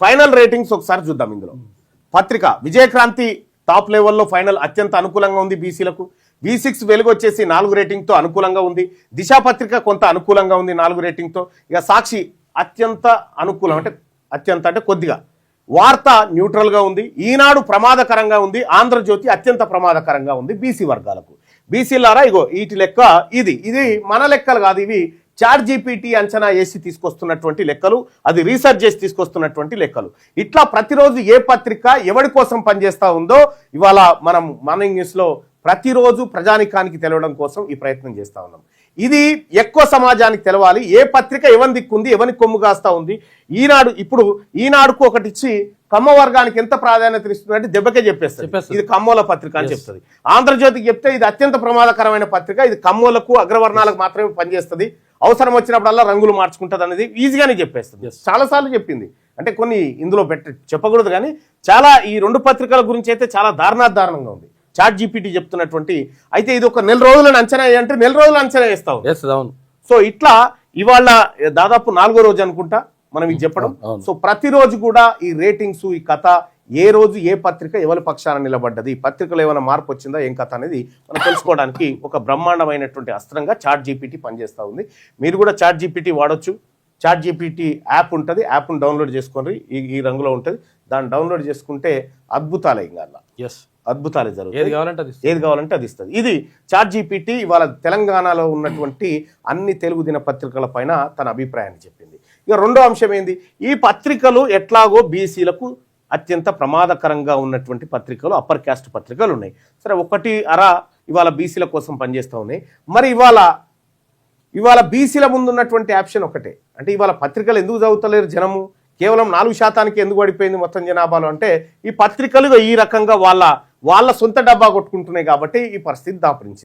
Final ratings ఒకసారి చూద్దాం. ఇందులో పత్రిక విజయక్రాంతి టాప్ లెవెల్లో ఫైనల్ అత్యంత అనుకూలంగా ఉంది బీసీలకు. V6 వెలుగు వచ్చేసి 4 రేటింగ్తో అనుకూలంగా ఉంది. దిశ పత్రిక కొంత అనుకూలంగా ఉంది 4 రేటింగ్తో. ఇక సాక్షి అత్యంత అనుకూలం, అంటే అత్యంత అంటే కొద్దిగా. వార్త న్యూట్రల్గా ఉంది. ఈనాడు ప్రమాదకరంగా ఉంది. ఆంధ్రజ్యోతి అత్యంత ప్రమాదకరంగా ఉంది బీసీ వర్గాలకు. బీసీలారా ఇగో వీటి లెక్క ఇది మన లెక్కలు కాదు, ఇవి ChatGPT అంచనా వేసి తీసుకొస్తున్నటువంటి లెక్కలు, అది రీసెర్చ్ చేసి తీసుకొస్తున్నటువంటి లెక్కలు. ఇట్లా ప్రతిరోజు ఏ పత్రిక ఎవరి కోసం పనిచేస్తూ ఉందో ఇవాళ మనం మార్నింగ్ న్యూస్లో ప్రతిరోజు ప్రజానికానికి తెలవడం కోసం ఈ ప్రయత్నం చేస్తూ ఉన్నాం. ఇది ఎక్కువ సమాజానికి తెలవాలి. ఏ పత్రిక ఎవరి దిక్కుంది, ఎవరి కొమ్ము కాస్తా ఉంది. ఇప్పుడు ఈనాడుకు ఒకటి ఇచ్చి కమ్మ వర్గానికి ఎంత ప్రాధాన్యత ఇస్తుందంటే దెబ్బకే చెప్పేస్తుంది, ఇది కమ్మోల పత్రిక అని చెప్తుంది. ఆంధ్రజ్యోతికి చెప్తే ఇది అత్యంత ప్రమాదకరమైన పత్రిక, ఇది కమ్మోలకు అగ్రవర్ణాలకు మాత్రమే పనిచేస్తుంది, అవసరం వచ్చినప్పుడల్లా రంగులు మార్చుకుంటుంది అనేది ఈజీగానే చెప్పేస్తుంది. చాలాసార్లు చెప్పింది. అంటే కొన్ని ఇందులో చెప్పకూడదు కానీ చాలా ఈ 2 పత్రికల గురించి అయితే చాలా దారుణంగా ఉంది ChatGPT చెప్తున్నటువంటి. అయితే ఇది ఒక 4 రోజులను అంచనా అంటే 4 రోజులు అంచనా వేస్తాం. సో ఇట్లా ఇవాళ దాదాపు 4వ రోజు అనుకుంటా మనం ఇది చెప్పడం. సో ప్రతిరోజు కూడా ఈ రేటింగ్స్, ఈ కథ, ఏ రోజు ఏ పత్రిక ఎవరి పక్షాన నిలబడ్డది, పత్రికలో ఏమైనా మార్పు వచ్చిందా ఏం కథ అనేది మనం తెలుసుకోవడానికి ఒక బ్రహ్మాండమైనటువంటి అస్త్రంగా ChatGPT పనిచేస్తూ ఉంది. మీరు కూడా ChatGPT వాడొచ్చు. ChatGPT యాప్ ఉంటుంది, యాప్ను డౌన్లోడ్ చేసుకోండి. ఈ రంగులో ఉంటుంది, దాన్ని డౌన్లోడ్ చేసుకుంటే అద్భుతాలే ఇంకా అద్భుతాలే జరుగుతాయి. ఏది కావాలంటే అది ఇస్తుంది. ఇది ChatGPT ఇవాళ తెలంగాణలో ఉన్నటువంటి అన్ని తెలుగు దినపత్రికల పైన తన అభిప్రాయాన్ని చెప్పింది. ఇక రెండో అంశం ఏంది, ఈ పత్రికలు ఎట్లాగో బీసీలకు అత్యంత ప్రమాదకరంగా ఉన్నటువంటి పత్రికలు, అప్పర్ క్యాస్ట్ పత్రికలు ఉన్నాయి. సరే, 1/2 ఇవాళ బీసీల కోసం పనిచేస్తూ ఉన్నాయి. మరి ఇవాళ బీసీల ముందు ఉన్నటువంటి ఆప్షన్ ఒకటే. అంటే ఇవాళ పత్రికలు ఎందుకు చదువుతలేరు జనము, కేవలం 4% ఎందుకు పడిపోయింది మొత్తం జనాభాలో అంటే ఈ పత్రికలు ఈ రకంగా వాళ్ళ సొంత డబ్బా కొట్టుకుంటున్నాయి కాబట్టి ఈ పరిస్థితి దాపరించింది.